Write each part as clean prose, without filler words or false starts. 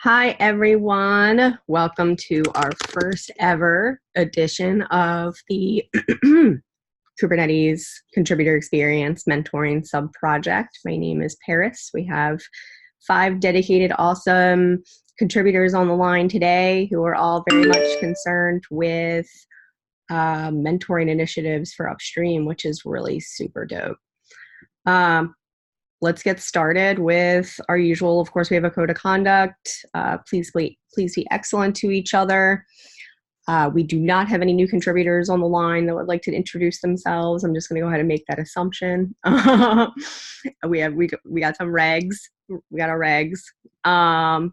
Hi, everyone. Welcome to our first ever edition of the Kubernetes Contributor Experience Mentoring Sub-Project. My name is Paris. We have 5 dedicated, awesome contributors on the line today who are all very much concerned with mentoring initiatives for upstream, which is really super dope. Let's get started with our usual. Of course, we have a code of conduct. Please be excellent to each other. We do not have any new contributors on the line that would like to introduce themselves. I'm just going to go ahead and make that assumption. we got some regs. We got our regs. And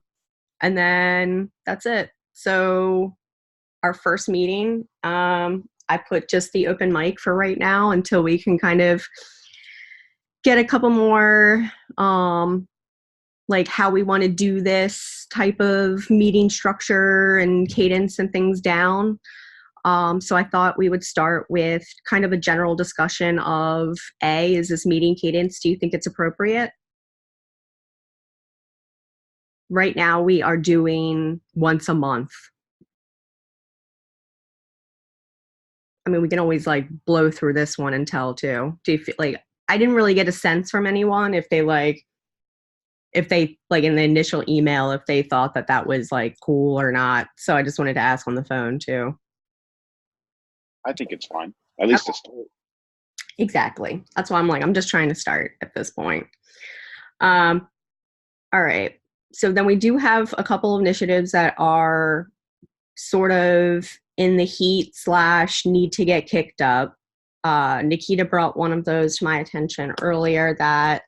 then that's it. So our first meeting, I put just the open mic for right now until we can kind of get a couple more like how we want to do this type of meeting structure and cadence and things down. So I thought we would start with kind of a general discussion of is this meeting cadence, do you think it's appropriate? Right now we are doing once a month. I mean, we can always like blow through this one and tell too. Do you feel like, I didn't really get a sense from anyone if they like in the initial email, if they thought that that was like cool or not. So I just wanted to ask on the phone too. I think it's fine, at least to start. Exactly. That's why I'm like, I'm just trying to start at this point. All right. So then we do have a couple of initiatives that are sort of in the heat / need to get kicked up. Nikita brought one of those to my attention earlier that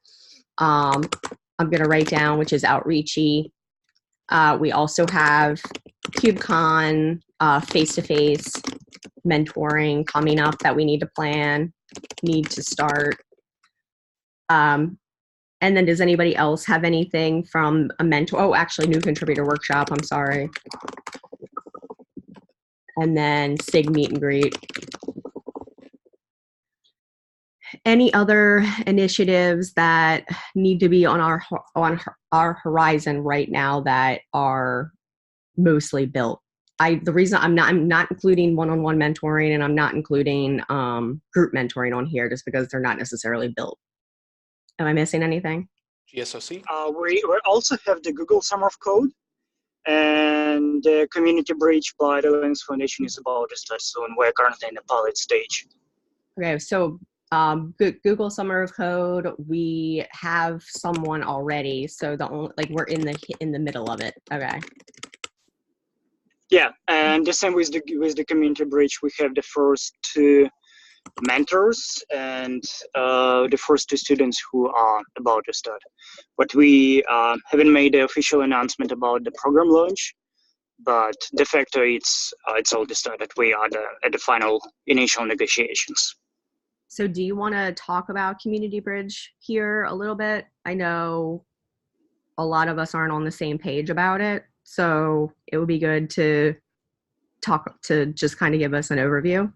I'm going to write down, which is outreachy. We also have KubeCon, face-to-face mentoring coming up that we need to plan, need to start. And then does anybody else have anything from a mentor? Oh, actually, new contributor workshop. I'm sorry. And then SIG meet and greet. Any other initiatives that need to be on our horizon right now that are mostly built? The reason I'm not including one-on-one mentoring and I'm not including group mentoring on here just because they're not necessarily built. Am I missing anything? GSOC? We also have the Google Summer of Code, and the community bridge by the Linux Foundation is about to start soon. We're currently in the pilot stage. Okay, so Google Summer of Code, we have someone already, so we're in the middle of it. Okay. Yeah, and the same with the community bridge. We have the first 2 mentors and the first 2 students who are about to start. But we haven't made the official announcement about the program launch. But de facto, it's all decided. We are at the final initial negotiations. So do you want to talk about Community Bridge here a little bit? I know a lot of us aren't on the same page about it, so it would be good to just kind of give us an overview.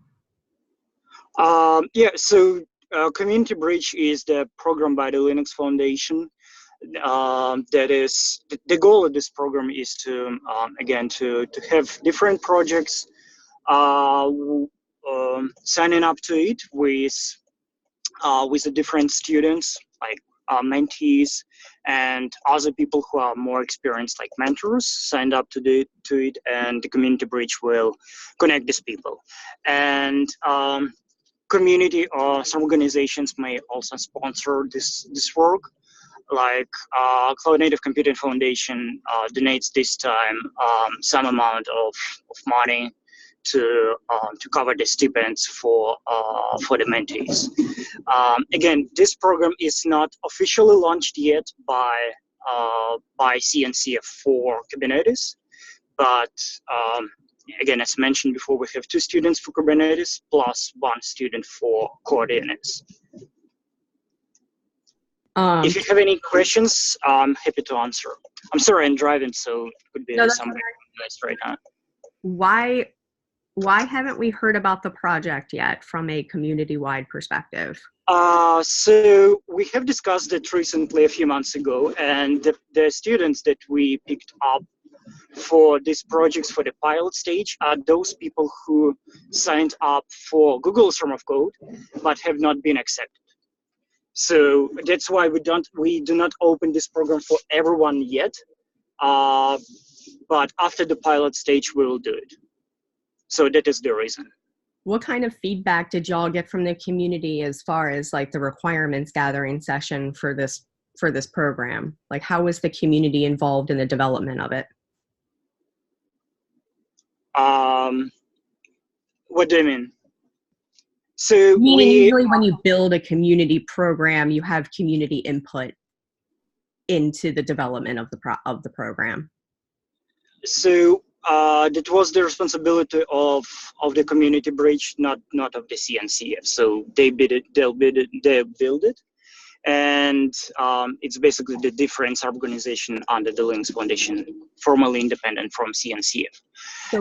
Yeah, so Community Bridge is the program by the Linux Foundation. That is, the goal of this program is to, again, to have different projects signing up to it with the different students, like mentees and other people who are more experienced, like mentors, signed up to it, and the community bridge will connect these people. And community or some organizations may also sponsor this work. Like Cloud Native Computing Foundation donates this time some amount of money to cover the stipends for the mentees. Again, this program is not officially launched yet by CNCF for Kubernetes, but again, as mentioned before, we have 2 students for Kubernetes plus 1 student for core DNS. If you have any questions, I'm happy to answer. I'm sorry, I'm driving, so it could be some noise right now. Why haven't we heard about the project yet from a community-wide perspective? So we have discussed it recently a few months ago, and the students that we picked up for these projects for the pilot stage are those people who signed up for Google Summer of Code but have not been accepted. So that's why we do not open this program for everyone yet. But after the pilot stage, we will do it. So that is the reason. What kind of feedback did y'all get from the community as far as like the requirements gathering session for this program? Like, how was the community involved in the development of it? What do you mean? So Meaning usually when you build a community program, you have community input into the development of the program. So that was the responsibility of the community bridge, not of the CNCF. So they build it, and it's basically the different organization under the Linux Foundation, formally independent from CNCF. So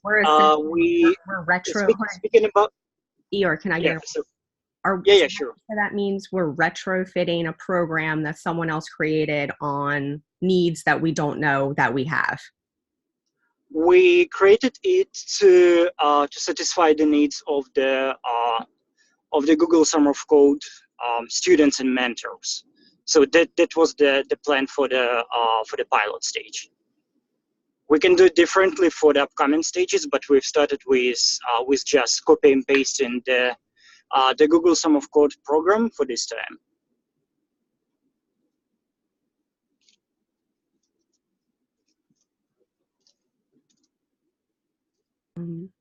we're retro. Speaking about. Eeyore, can I get yeah, sure. So that means we're retrofitting a program that someone else created on needs that we don't know that we have. We created it to satisfy the needs of the Google Summer of Code students and mentors. So that was the plan for the pilot stage. We can do it differently for the upcoming stages, but we've started with just copy and pasting the Google Summer of Code program for this time.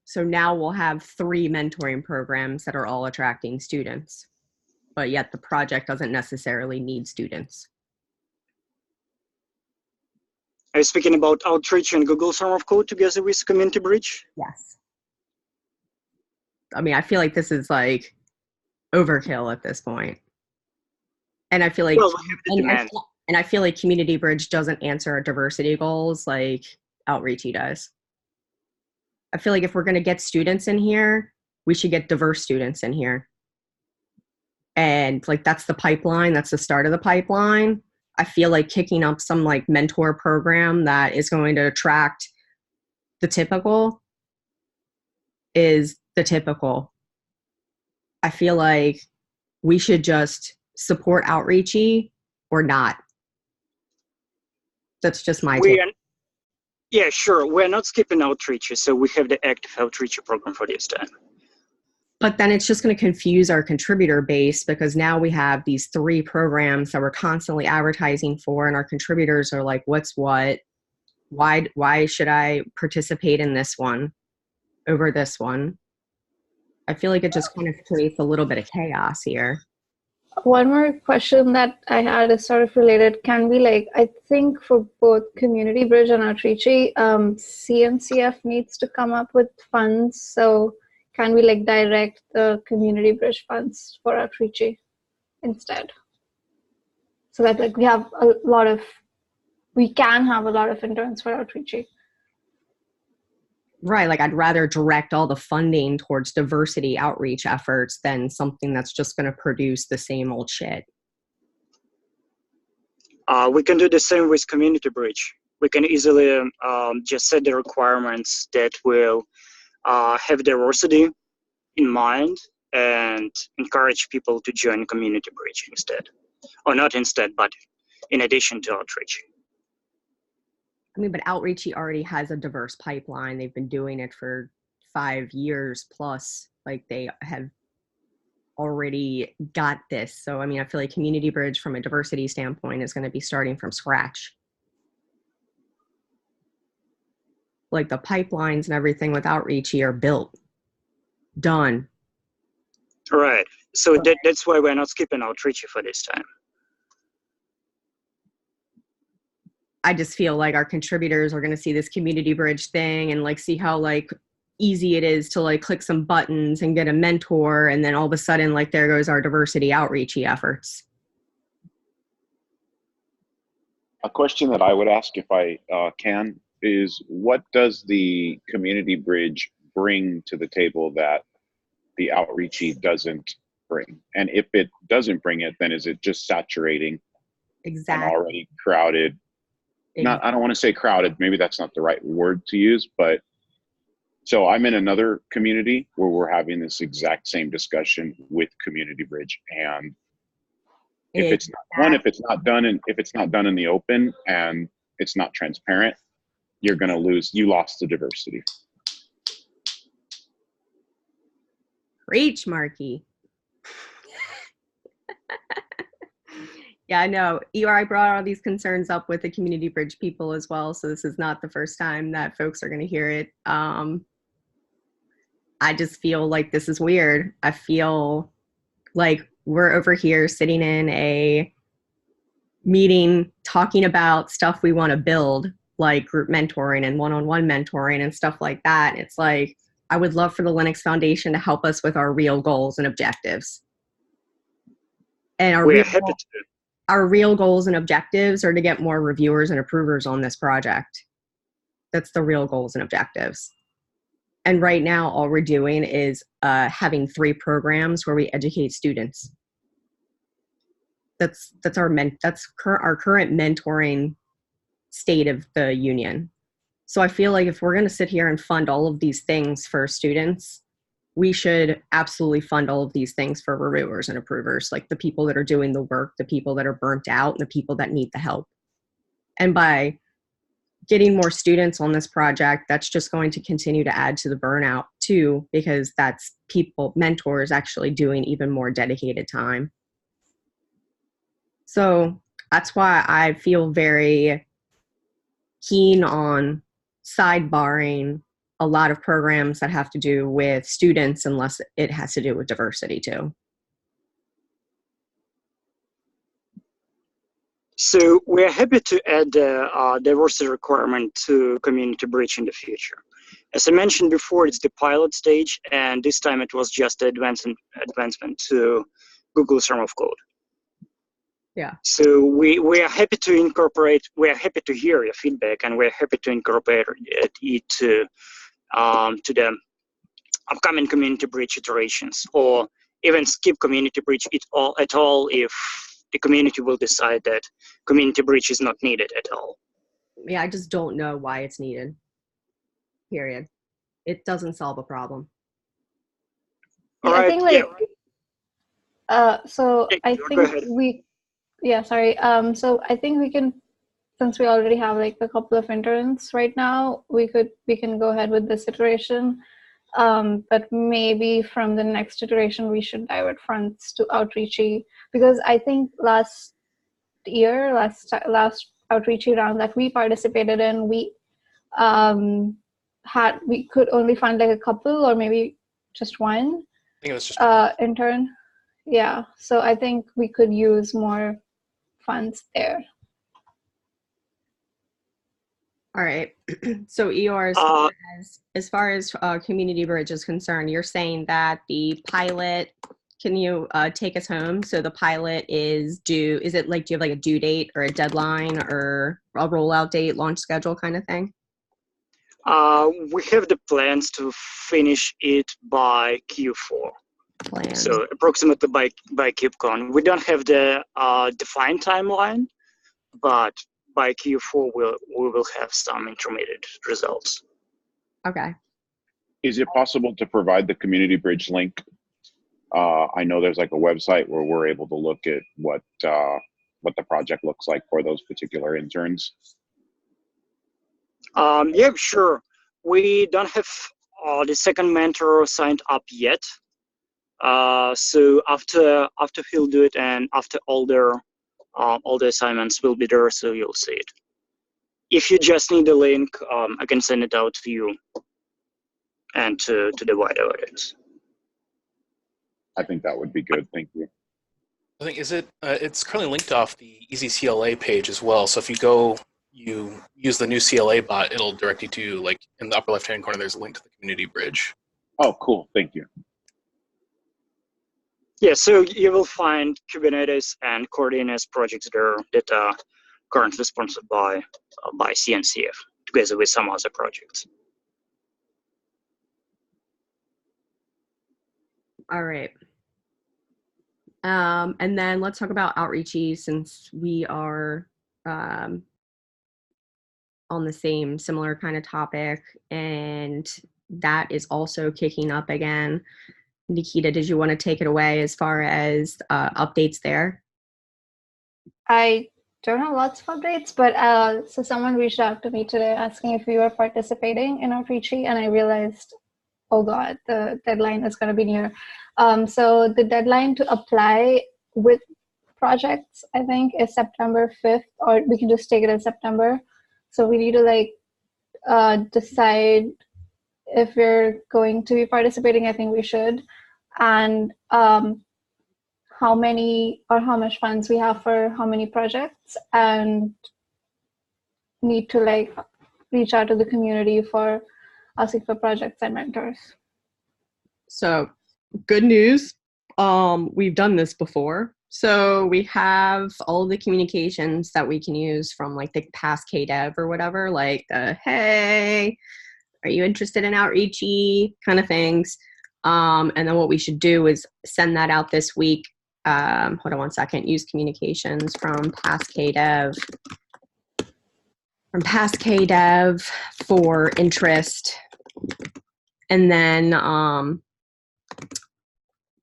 So now we'll have 3 mentoring programs that are all attracting students, but yet the project doesn't necessarily need students. Are you speaking about outreach and Google Summer of Code together with Community Bridge? Yes. I mean, I feel like this is like overkill at this point. And I feel like, and I feel like Community Bridge doesn't answer our diversity goals like Outreachy does. I feel like if we're going to get students in here, we should get diverse students in here. And like, that's the pipeline. That's the start of the pipeline. I feel like kicking up some like mentor program that is going to attract the typical is the typical. I feel like we should just support Outreachy or not. That's just my take. Yeah, sure. We're not skipping Outreachy, so we have the active Outreachy program for this time. But then it's just going to confuse our contributor base because now we have these 3 programs that we're constantly advertising for, and our contributors are like, what's what? Why should I participate in this one over this one? I feel like it just kind of creates a little bit of chaos here. One more question that I had is sort of related. Can we I think for both Community Bridge and Outreachy, CNCF needs to come up with funds. So can we direct the Community Bridge funds for Outreachy instead? So that we have we can have a lot of interns for Outreachy. Right, like I'd rather direct all the funding towards diversity outreach efforts than something that's just going to produce the same old shit. We can do the same with Community Bridge. We can easily just set the requirements that will have diversity in mind and encourage people to join Community Bridge instead. Or not instead, but in addition to Outreach. I mean, but Outreachy already has a diverse pipeline. They've been doing it for 5 years plus. Like they have already got this. So, I mean, I feel like Community Bridge from a diversity standpoint is going to be starting from scratch. Like the pipelines and everything with Outreachy are built, done. Right. So that's why we're not skipping Outreachy for this time. I just feel like our contributors are going to see this Community Bridge thing and see how easy it is to click some buttons and get a mentor, and then all of a sudden there goes our diversity outreachy efforts. A question that I would ask if I can is, what does the Community Bridge bring to the table that the outreachy doesn't bring? And if it doesn't bring it, then is it just saturating an already crowded not, I don't want to say crowded, maybe that's not the right word to use, but so I'm in another community where we're having this exact same discussion with Community Bridge. And if it's not, one, if it's not done in the open and it's not transparent, you're going to lose, you lost the diversity. Preach, Marky. Yeah, I know. I brought all these concerns up with the Community Bridge people as well, so this is not the first time that folks are going to hear it. I just feel like this is weird. I feel like we're over here sitting in a meeting talking about stuff we want to build, like group mentoring and one-on-one mentoring and stuff like that. It's like, I would love for the Linux Foundation to help us with our real goals and objectives. And our real goals and objectives are to get more reviewers and approvers on this project. That's the real goals and objectives. And right now, all we're doing is having 3 programs where we educate students. That's our current mentoring state of the union. So I feel like if we're going to sit here and fund all of these things for students, we should absolutely fund all of these things for reviewers and approvers, like the people that are doing the work, the people that are burnt out, and the people that need the help. And by getting more students on this project, that's just going to continue to add to the burnout too, because that's mentors actually doing even more dedicated time. So that's why I feel very keen on sidebarring a lot of programs that have to do with students unless it has to do with diversity too. So we're happy to add the diversity requirement to Community Bridge in the future. As I mentioned before, it's the pilot stage, and this time it was just the advancement to Google Swarm of Code. Yeah. So we are happy to incorporate, we are happy to hear your feedback, and we're happy to incorporate it to the upcoming Community Bridge iterations, or even skip Community Bridge at all if the community will decide that Community Bridge is not needed at all. Yeah, I just don't know why it's needed. Period. It doesn't solve a problem. All right. I think like, so Yeah, I go think ahead. So I think we can, since we already have like a couple of interns right now, we can go ahead with this iteration. But maybe from the next iteration, we should divert funds to outreachy, because I think last outreachy round that we participated in, we could only fund like a couple or maybe just one. I think it was just intern. Yeah, so I think we could use more funds there. All right. So Eeyore, as far as Community Bridge is concerned, you're saying that the pilot, can you take us home? So the pilot is due, is it like, do you have like a due date or a deadline or a rollout date, launch schedule kind of thing? We have the plans to finish it by Q4. So approximately by KubeCon. We don't have the defined timeline, but by Q4 we will have some intermediate results. Okay. Is it possible to provide the Community Bridge link? I know there's like a website where we're able to look at what the project looks like for those particular interns. Yeah, sure. We don't have the second mentor signed up yet. So after he'll do it, and after all the assignments will be there, so you'll see it. If you just need the link, I can send it out to you and to the wider audience. I think that would be good. Thank you. I think it's currently linked off the Easy CLA page as well. So if you use the new CLA bot, it'll direct you to, like, in the upper left-hand corner, there's a link to the Community Bridge. Oh, cool. Thank you. Yeah, so you will find Kubernetes and CoreDNS projects there that are currently sponsored by CNCF, together with some other projects. All right. And then let's talk about outreachy, since we are on the same similar kind of topic, and that is also kicking up again. Nikita, did you want to take it away as far as updates there? I don't have lots of updates, but so someone reached out to me today asking if we were participating in Outreachy, and I realized, oh God, the deadline is going to be near. So the deadline to apply with projects, I think, is September 5th, or we can just take it as September. So we need to like decide if we're going to be participating. I think we should, and how many or how much funds we have for how many projects, and need to like reach out to the community for asking for projects and mentors. So good news. We've done this before. So we have all the communications that we can use from like the past KDev or whatever, like hey, are you interested in Outreachy kind of things. And then what we should do is send that out this week. Hold on one second. Use communications from past KDev. From past KDev for interest. And then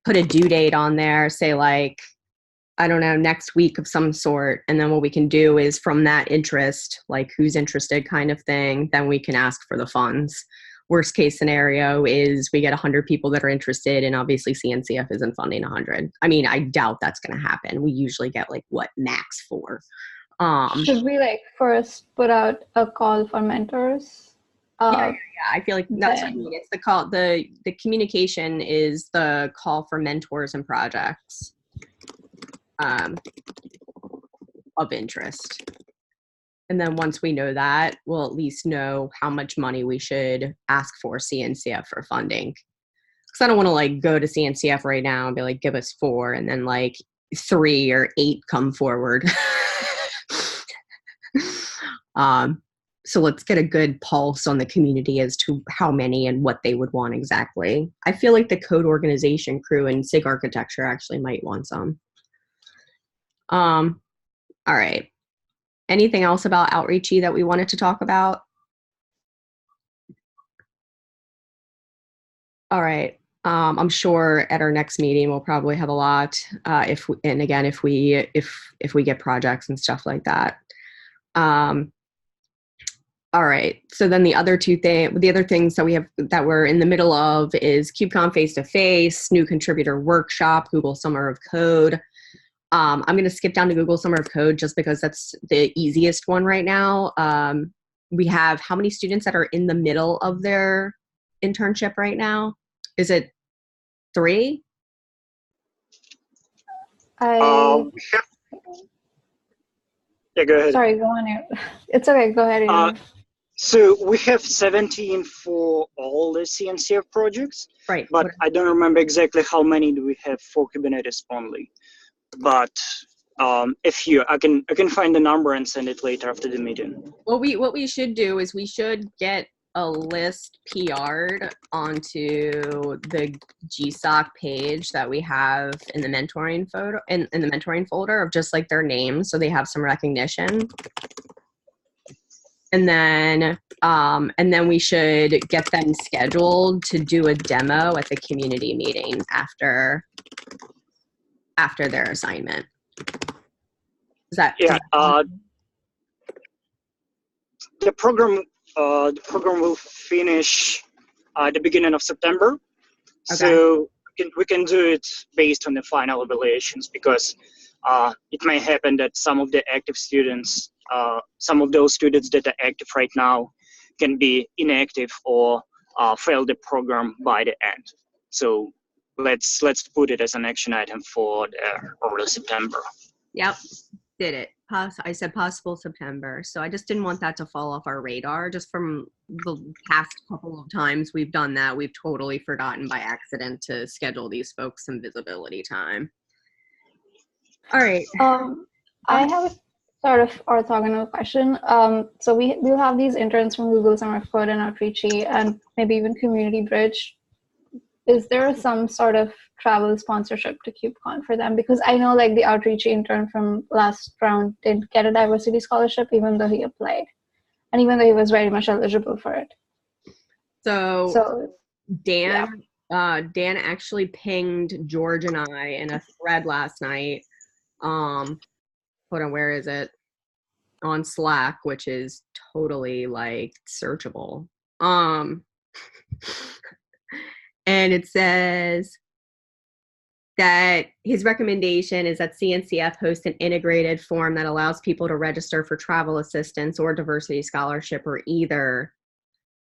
put a due date on there, say like, I don't know, next week of some sort. And then what we can do is from that interest, like who's interested kind of thing, then we can ask for the funds. Worst case scenario is we get 100 people that are interested, and obviously CNCF isn't funding 100. I mean, I doubt that's going to happen. We usually get like what, max 4. Should we like first put out a call for mentors? Yeah, I feel like that's what I mean. It's the call, the communication is the call for mentors and projects of interest. And then once we know that, we'll at least know how much money we should ask for CNCF for funding. Because I don't want to like go to CNCF right now and be like, give us 4, and then like 3 or 8 come forward. So let's get a good pulse on the community as to how many and what they would want exactly. I feel like the code organization crew and SIG architecture actually might want some. All right. Anything else about Outreachy that we wanted to talk about? All right. I'm sure at our next meeting we'll probably have a lot. If we get projects and stuff like that. All right. So then the other things that we have that we're in the middle of is KubeCon face-to-face, new contributor workshop, Google Summer of Code. I'm going to skip down to Google Summer of Code just because that's the easiest one right now. We have how many students that are in the middle of their internship right now? Is it 3? Yeah, go ahead. Sorry, go on. It's okay. Go ahead. So we have 17 for all the CNCF projects, right? But I don't remember exactly how many do we have for Kubernetes only. But I can find the number and send it later after the meeting. What we should do is we should get a list PR'd onto the GSOC page that we have in the mentoring photo in the mentoring folder of just like their names, so they have some recognition. And then we should get them scheduled to do a demo at the community meeting after their assignment. Is that? Yeah. The program will finish at the beginning of September. Okay. So we can do it based on the final evaluations, because it may happen that some of the active students, some of those students that are active right now can be inactive or fail the program by the end. So let's put it as an action item for early September. Yep, did it. I said possible September. So I just didn't want that to fall off our radar. Just from the past couple of times we've done that, we've totally forgotten by accident to schedule these folks some visibility time. All right. I have a sort of orthogonal question. So we'll have these interns from Google Summer of Code and Outreachy and maybe even Community Bridge. Is there some sort of travel sponsorship to KubeCon for them? Because I know like the Outreachy intern from last round didn't get a diversity scholarship even though he applied. and even though he was very much eligible for it. So Yeah. Dan actually pinged George and I in a thread last night. Hold on, where is it? On Slack, which is totally like searchable. And it says that his recommendation is that CNCF host an integrated form that allows people to register for travel assistance or diversity scholarship or either.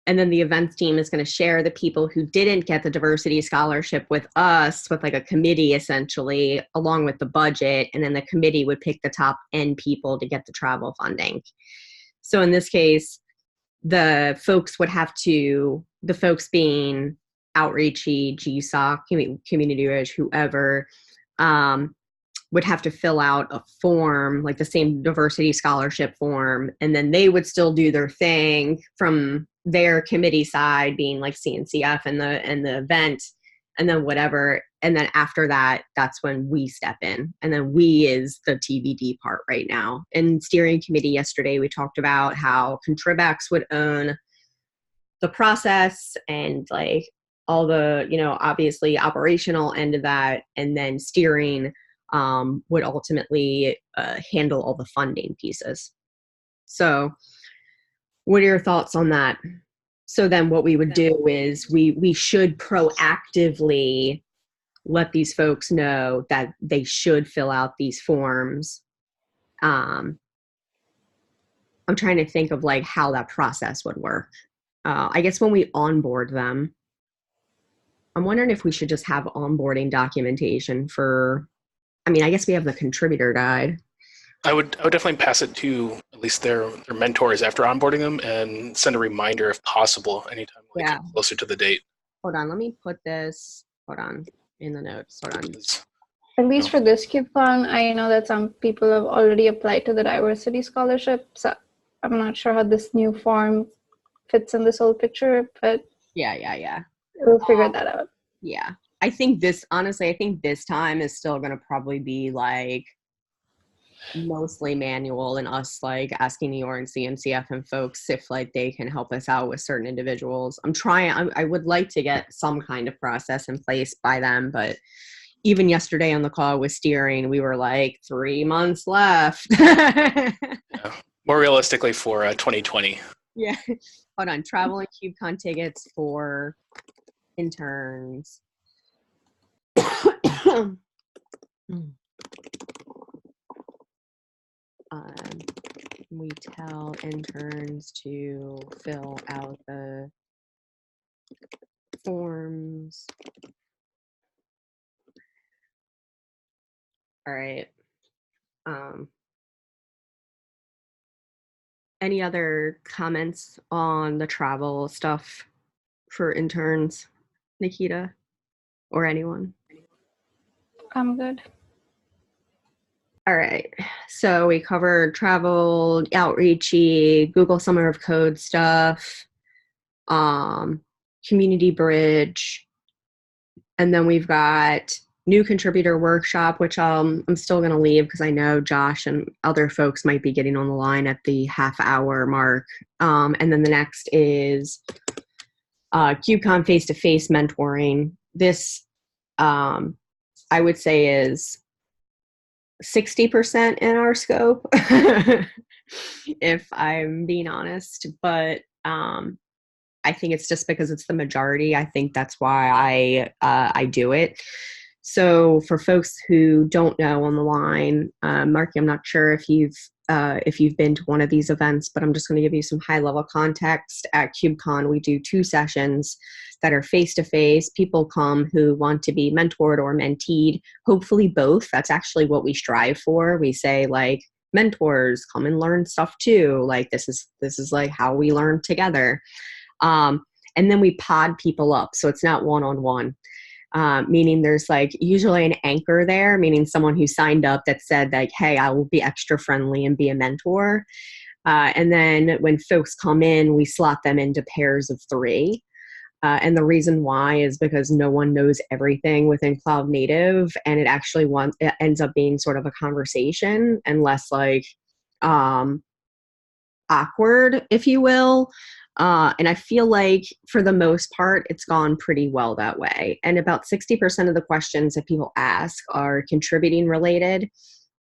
And then the events team is going to share the people who didn't get the diversity scholarship with us, with like a committee essentially, along with the budget. And then the committee would pick the top N people to get the travel funding. So in this case, the folks being Outreachy, GSOC, Community Ridge, whoever, would have to fill out a form, like the same diversity scholarship form, and then they would still do their thing from their committee side, being like CNCF and the event, and then whatever. And then after that, that's when we step in. And then we is the TBD part right now. In steering committee yesterday, we talked about how Contribex would own the process and like all the, obviously operational end of that. And then steering would ultimately handle all the funding pieces. So what are your thoughts on that? So then what we would do is we should proactively let these folks know that they should fill out these forms. I'm trying to think of like how that process would work. I guess when we onboard them, I'm wondering if we should just have onboarding documentation for, I guess we have the contributor guide. I would definitely pass it to at least their mentors after onboarding them and send a reminder if possible anytime we get closer to the date. Hold on, let me put this, in the notes. Hold on. At least for this KubeCon, I know that some people have already applied to the diversity scholarship, so I'm not sure how this new form fits in this whole picture, but yeah. We'll figure that out. Yeah. I think this time is still going to probably be like mostly manual and us like asking Eeyore and CNCF and folks if like they can help us out with certain individuals. I would like to get some kind of process in place by them, but even yesterday on the call with steering, we were like 3 months left. Yeah. More realistically for 2020. Yeah. Hold on. Travel and KubeCon tickets for interns. We tell interns to fill out the forms. All right. Any other comments on the travel stuff for interns, Nikita, or anyone? I'm good. All right. So we covered travel, outreachy, Google Summer of Code stuff, Community Bridge, and then we've got new contributor workshop, which I'm still going to leave because I know Josh and other folks might be getting on the line at the half-hour mark. And then the next is KubeCon face-to-face mentoring. This, I would say, is 60% in our scope, if I'm being honest. But I think it's just because it's the majority. I think that's why I do it. So for folks who don't know on the line, Marky, I'm not sure if you've been to one of these events, but I'm just going to give you some high-level context. At KubeCon, we do 2 sessions that are face-to-face. People come who want to be mentored or menteed, hopefully both. That's actually what we strive for. We say, like, mentors, come and learn stuff too. Like, this is like how we learn together. And then we pod people up, so it's not one-on-one. Meaning there's like usually an anchor there, meaning someone who signed up that said like, hey, I will be extra friendly and be a mentor. And then when folks come in, we slot them into pairs of 3. And the reason why is because no one knows everything within Cloud Native, and it actually it ends up being sort of a conversation and less like awkward, if you will. And I feel like for the most part, it's gone pretty well that way. And about 60% of the questions that people ask are contributing related.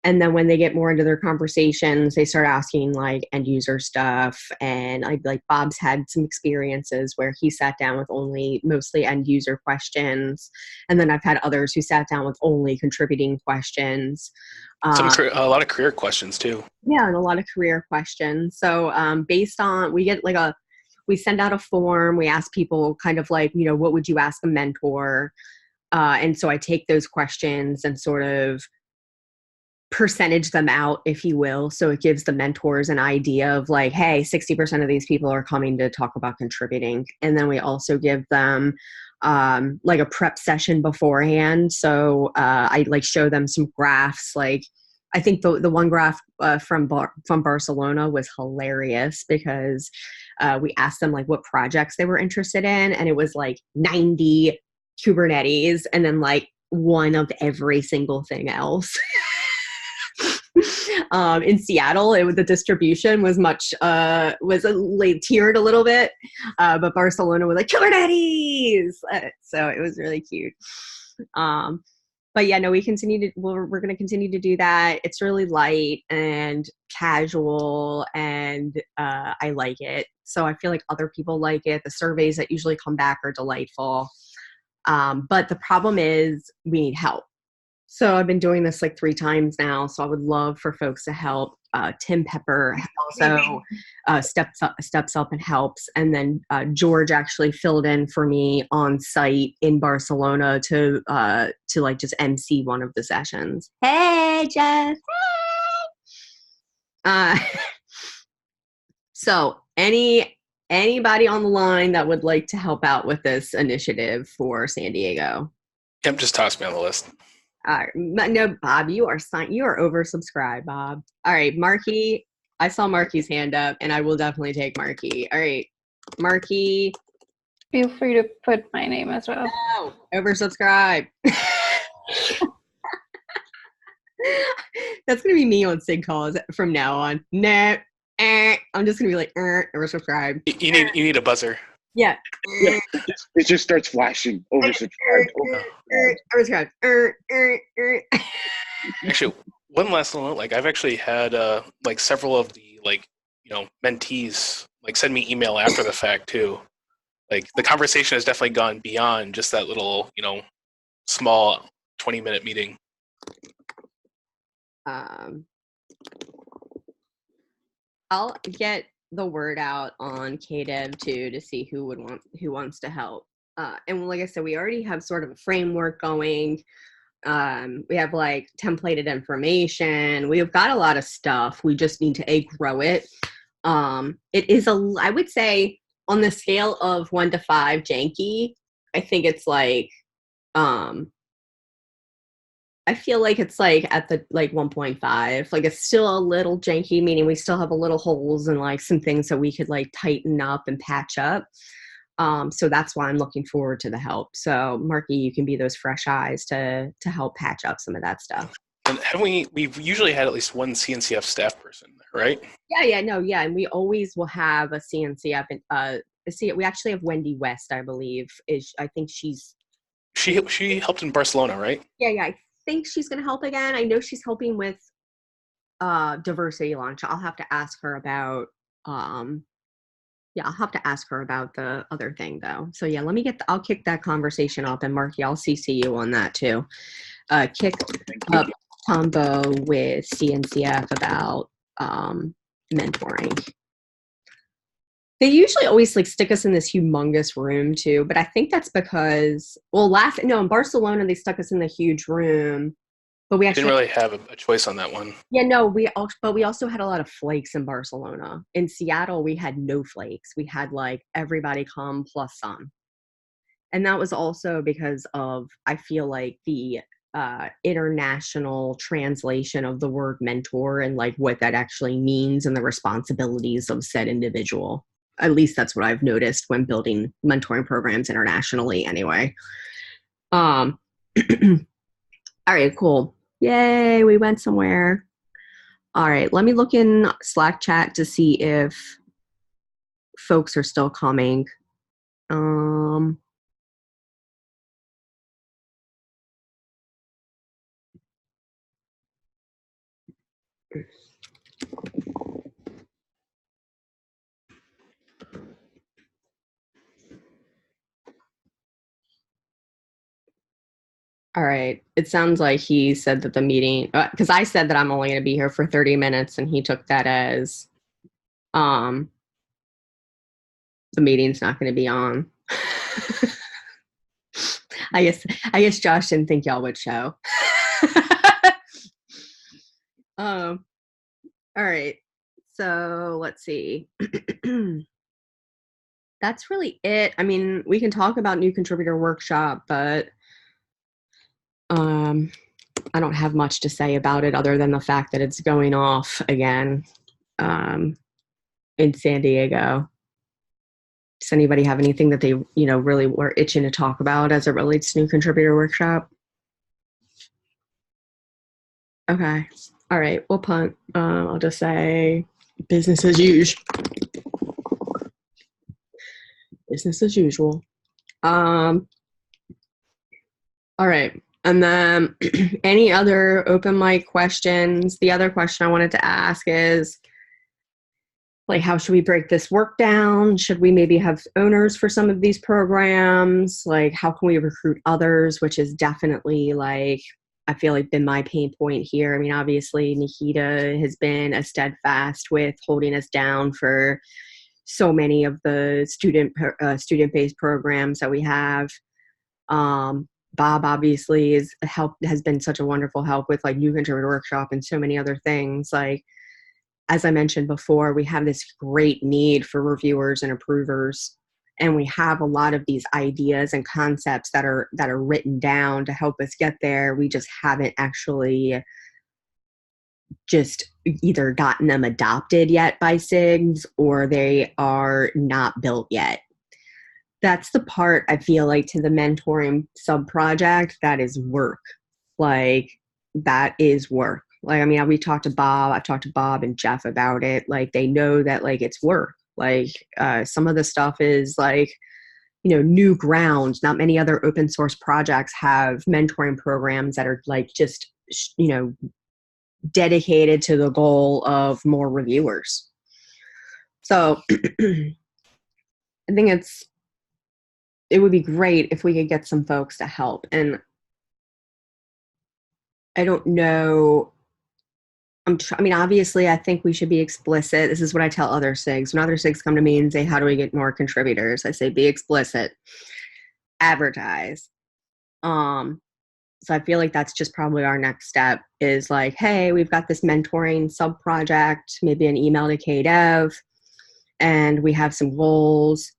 And then when they get more into their conversations, they start asking like end user stuff. And like Bob's had some experiences where he sat down with only mostly end user questions. And then I've had others who sat down with only contributing questions. A lot of career questions too. Yeah, and a lot of career questions. So based on, we send out a form, we ask people kind of like, you know, what would you ask a mentor? And so I take those questions and sort of percentage them out, if you will. So it gives the mentors an idea of like, hey, 60% of these people are coming to talk about contributing. And then we also give them like a prep session beforehand. So I like show them some graphs. Like I think the one graph from Barcelona was hilarious because we asked them like what projects they were interested in. And it was like 90 Kubernetes and then like one of every single thing else. In Seattle, the distribution was tiered a little bit, but Barcelona was like Kubernetes, so it was really cute. But yeah, no, we're going to continue to do that. It's really light and casual, and I like it. So I feel like other people like it. The surveys that usually come back are delightful, but the problem is we need help. So I've been doing this like 3 times now. So I would love for folks to help. Tim Pepper also steps up and helps. And then George actually filled in for me on site in Barcelona to like just MC one of the sessions. Hey, Jess. Hey. So anybody on the line that would like to help out with this initiative for San Diego? Yep, just toss me on the list. No, Bob, you are oversubscribed, Bob. All right, Marky, I saw Marky's hand up, and I will definitely take Marky. All right, Marky. Feel free to put my name as well. No, oversubscribe. That's gonna be me on SIG calls from now on. No, I'm just gonna be like, oversubscribe. You need a buzzer. Yeah. It just starts flashing. Oversubscribed. Oversubscribed. Actually, one last little note. Like I've actually had like several of the like mentees like send me email after the fact too. Like the conversation has definitely gone beyond just that little small 20-minute meeting. I'll get the word out on KDev too to see who wants to help. And like I said, we already have sort of a framework going. We have like templated information. We've got a lot of stuff. We just need to grow it. It is I would say on the scale of 1 to 5 janky, I think it's like, I feel like it's like at the like 1.5. Like it's still a little janky, meaning we still have a little holes and like some things that we could like tighten up and patch up. So that's why I'm looking forward to the help. So Marky, you can be those fresh eyes to help patch up some of that stuff. And we've usually had at least one CNCF staff person, right? Yeah, and we always will have a CNCF. We actually have Wendy West, I believe. I think she helped in Barcelona, right? Yeah. I think she's going to help again. I know she's helping with diversity launch. I'll have to ask her about. I'll have to ask her about the other thing though. So yeah, I'll kick that conversation up, and Marky, I'll CC you on that too. Kick up combo with CNCF about mentoring. They usually always like stick us in this humongous room too, but I think that's because in Barcelona they stuck us in the huge room, but we actually didn't really have a choice on that one. Yeah, no, but we also had a lot of flakes in Barcelona. In Seattle, we had no flakes. We had like everybody come plus some, and that was also because of, I feel like, the international translation of the word mentor and like what that actually means and the responsibilities of said individual. At least that's what I've noticed when building mentoring programs internationally anyway. All right, cool. Yay, we went somewhere. All right, let me look in Slack chat to see if folks are still coming. All right. It sounds like he said that the meeting, because I said that I'm only going to be here for 30 minutes, and he took that as the meeting's not going to be on. I guess Josh didn't think y'all would show. All right. So let's see. That's really it. I mean, we can talk about new contributor workshop, but I don't have much to say about it other than the fact that it's going off again in San Diego. Does anybody have anything that they, really were itching to talk about as it relates to new contributor workshop? Okay. All right. We'll punt. I'll just say business as usual. Business as usual. All right. And then any other open mic questions? The other question I wanted to ask is, like, how should we break this work down? Should we maybe have owners for some of these programs? Like, how can we recruit others? Which is definitely, like, I feel like been my pain point here. I mean, obviously, Nikita has been a steadfast with holding us down for so many of the student-based programs that we have. Bob obviously has been such a wonderful help with like new contributor workshop and so many other things. Like, as I mentioned before, we have this great need for reviewers and approvers, and we have a lot of these ideas and concepts that are written down to help us get there. We just haven't actually just either gotten them adopted yet by SIGs, or they are not built yet. That's the part I feel like to the mentoring sub-project that is work. Like, that is work. Like, I mean, I've talked to Bob and Jeff about it. Like, they know that, like, it's work. Like, some of the stuff is like, new ground. Not many other open source projects have mentoring programs that are like just, dedicated to the goal of more reviewers. So I think it would be great if we could get some folks to help. And I don't know. I mean, obviously, I think we should be explicit. This is what I tell other SIGs. When other SIGs come to me and say, how do we get more contributors? I say, be explicit. Advertise. So I feel like that's just probably our next step is like, hey, we've got this mentoring sub-project, maybe an email to KDev, and we have some goals.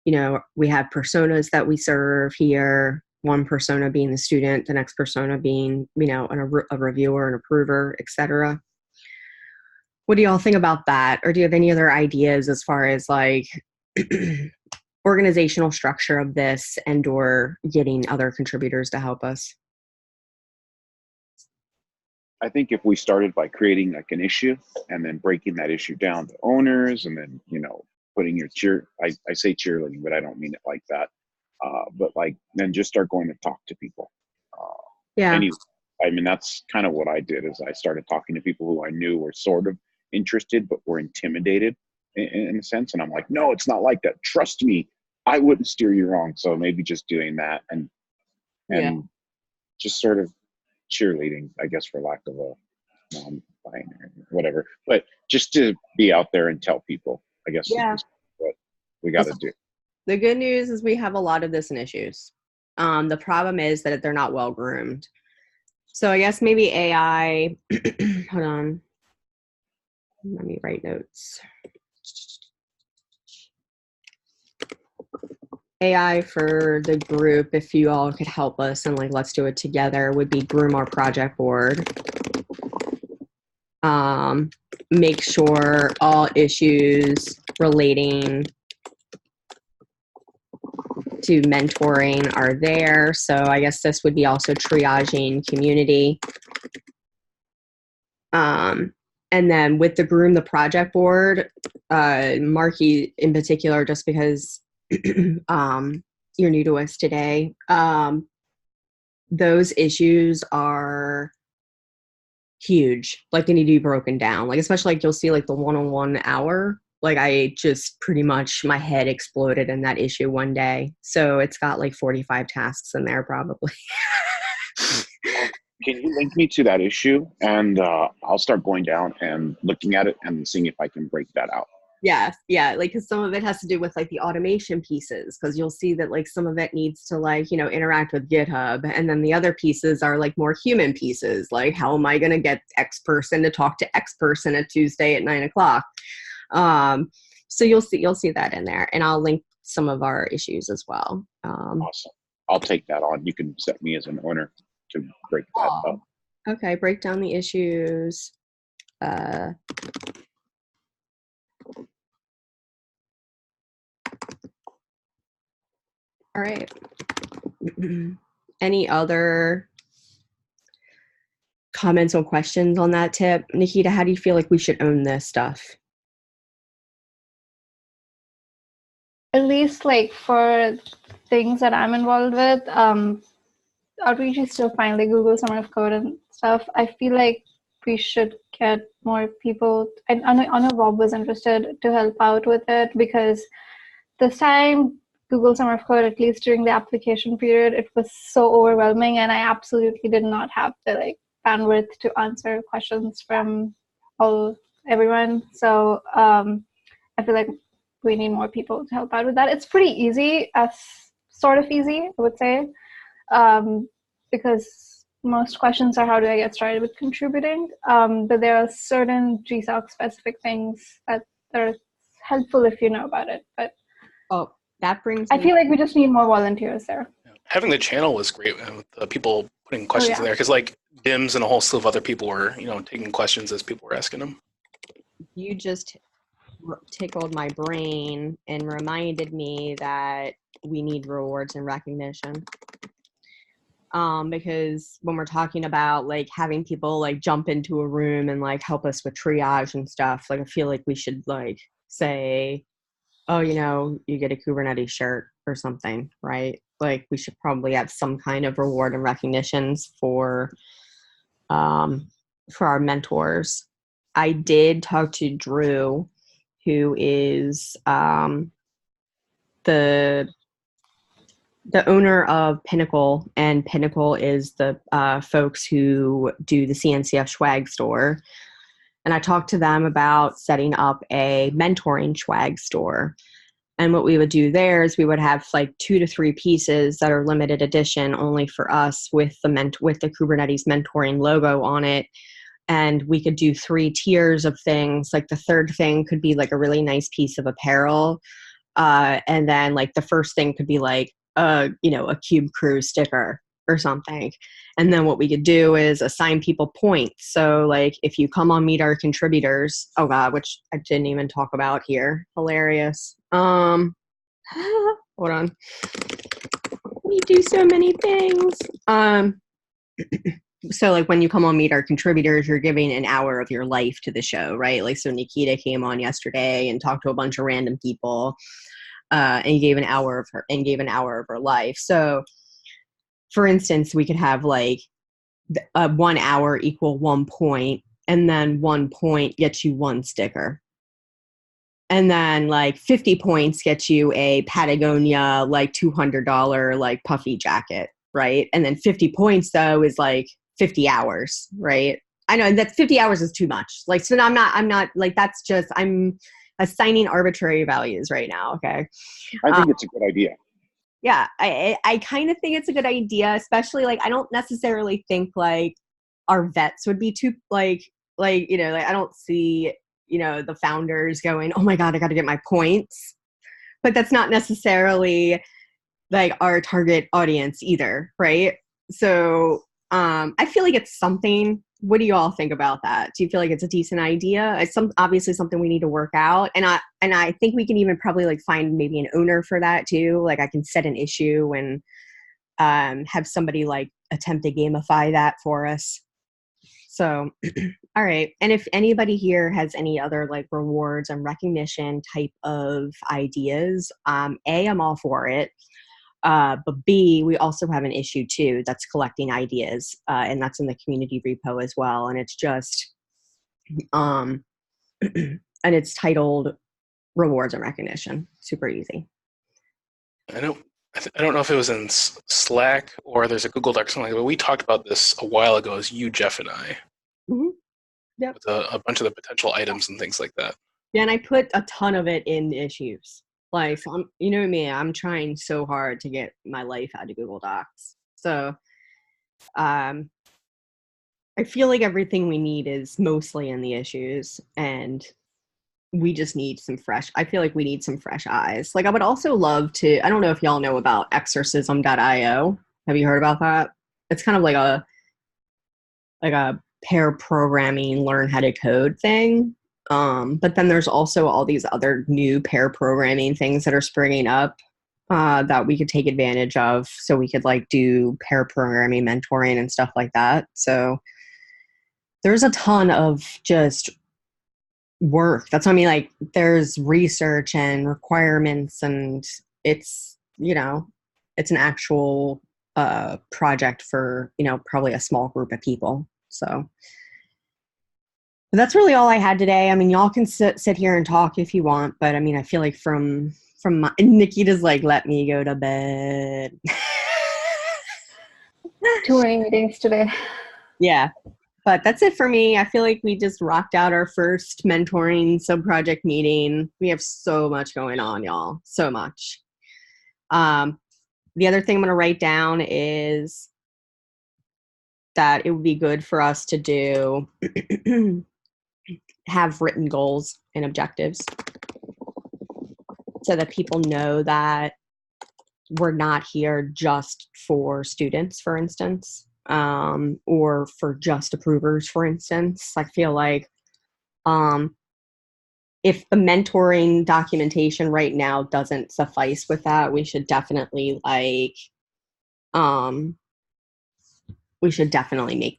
We have personas that we serve here, one persona being the student, the next persona being, a reviewer, an approver, etc. What do y'all think about that? Or do you have any other ideas as far as like organizational structure of this and or getting other contributors to help us? I think if we started by creating like an issue and then breaking that issue down to owners and then, putting your I say cheerleading, but I don't mean it like that. But like, then just start going to talk to people. Yeah. Anyway, I mean, that's kind of what I did is I started talking to people who I knew were sort of interested, but were intimidated in a sense. And I'm like, no, it's not like that. Trust me, I wouldn't steer you wrong. So maybe just doing that and just sort of cheerleading, I guess, for lack of a non-binary, whatever. But just to be out there and tell people, I guess, is what we got to do. The good news is we have a lot of this in issues. The problem is that they're not well groomed. So I guess maybe AI, hold on, let me write notes. AI for the group, if you all could help us and like, let's do it together, would be groom our project board. Make sure all issues relating to mentoring are there. So I guess this would be also triaging community. And then with the Groom the Project Board, Marky in particular, just because you're new to us today, those issues are huge. Like they need to be broken down. Like especially like you'll see like the one-on-one hour. Like I just pretty much my head exploded in that issue one day. So it's got like 45 tasks in there probably. Can you link me to that issue? And I'll start going down and looking at it and seeing if I can break that out. Yeah, like because some of it has to do with like the automation pieces, because you'll see that like some of it needs to like, you know, interact with GitHub, and then the other pieces are like more human pieces, like how am I going to get X person to talk to X person at Tuesday at 9:00. So you'll see that in there, and I'll link some of our issues as well. Awesome. I'll take that on. You can set me as an owner to break that up. Okay, break down the issues. All right. Any other comments or questions on that tip? Nikita, how do you feel like we should own this stuff? At least like for things that I'm involved with, outreach is still fine, like Google Summer of Code and stuff. I feel like we should get more people. I know Bob was interested to help out with it, because this time Google Summer of Code, at least during the application period, it was so overwhelming, and I absolutely did not have the like bandwidth to answer questions from everyone. So I feel like we need more people to help out with that. It's pretty easy, sort of easy, I would say, because most questions are how do I get started with contributing, but there are certain GSOC specific things that are helpful if you know about it. But that brings I feel like we just need more volunteers there. Having the channel was great with people putting questions in there, because like Dims and a whole slew of other people were, you know, taking questions as people were asking them. You just tickled my brain and reminded me that we need rewards and recognition. Because when we're talking about like having people like jump into a room and like help us with triage and stuff, like I feel like we should like say, oh, you know, you get a Kubernetes shirt or something, right? Like we should probably have some kind of reward and recognitions for our mentors. I did talk to Drew, who is the owner of Pinnacle, and Pinnacle is the folks who do the CNCF swag store. And I talked to them about setting up a mentoring swag store. And what we would do there is we would have like 2 to 3 pieces that are limited edition only for us with the Kubernetes mentoring logo on it. And we could do 3 tiers of things. Like the third thing could be like a really nice piece of apparel. And then like the first thing could be like, a Cube Crew sticker or something. And then what we could do is assign people points. So like if you come on Meet Our Contributors, oh God, which I didn't even talk about here. Hilarious. Hold on. We do so many things. So like when you come on Meet Our Contributors, you're giving an hour of your life to the show, right? Like so Nikita came on yesterday and talked to a bunch of random people. And gave an hour of her life. So, for instance, we could have like 1 hour equal 1 point, and then 1 point gets you 1 sticker, and then like 50 points gets you a Patagonia like $200 like puffy jacket, right? And then 50 points though is like 50 hours, right? I know that 50 hours is too much. Like, so I'm not like that's just I'm assigning arbitrary values right now. Okay. I think it's a good idea. Yeah. I kind of think it's a good idea, especially like, I don't necessarily think like our vets would be too like, I don't see, the founders going, oh my God, I got to get my points, but that's not necessarily like our target audience either. Right. So, I feel like it's something. What do you all think about that? Do you feel like it's a decent idea? It's obviously something we need to work out. And I think we can even probably like find maybe an owner for that too. Like I can set an issue and have somebody like attempt to gamify that for us. So, all right. And if anybody here has any other like rewards and recognition type of ideas, A, I'm all for it. But B, we also have an issue too that's collecting ideas, and that's in the community repo as well. And it's just, and it's titled rewards and recognition. Super easy. I don't know if it was in Slack or there's a Google Doc or something like that, but we talked about this a while ago as you, Jeff, and I. Mm-hmm. Yep. With a bunch of the potential items and things like that. Yeah, and I put a ton of it in issues. Like, so you know me, I'm trying so hard to get my life out of Google Docs. So, I feel like everything we need is mostly in the issues, and we just need I feel like we need some fresh eyes. Like, I would also love to, I don't know if y'all know about exorcism.io. Have you heard about that? It's kind of like a pair programming, learn how to code thing. But then there's also all these other new pair programming things that are springing up that we could take advantage of. So we could like do pair programming mentoring and stuff like that. So there's a ton of just work. That's what I mean. Like there's research and requirements, and it's, you know, it's an actual project for, you know, probably a small group of people. So that's really all I had today. I mean, y'all can sit here and talk if you want, but I mean, I feel like from my, Nikita's like, let me go to bed. Too many meetings today. Yeah, but that's it for me. I feel like we just rocked out our first mentoring sub-project meeting. We have so much going on, y'all. So much. The other thing I'm going to write down is that it would be good for us to do have written goals and objectives so that people know that we're not here just for students, for instance, or for just approvers, for instance. I feel like if the mentoring documentation right now doesn't suffice with that, we should definitely make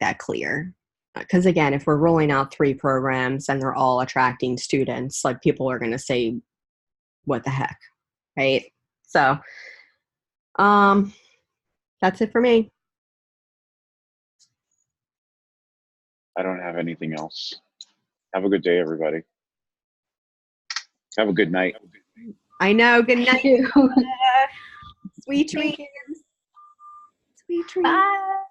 that clear. Because again, if we're rolling out 3 programs and they're all attracting students, like people are going to say, what the heck, right? So that's it for me. I don't have anything else. Have a good day, everybody. Have a good night. I know. Good night. Thank you. Sweet dreams. Sweet dreams. Bye.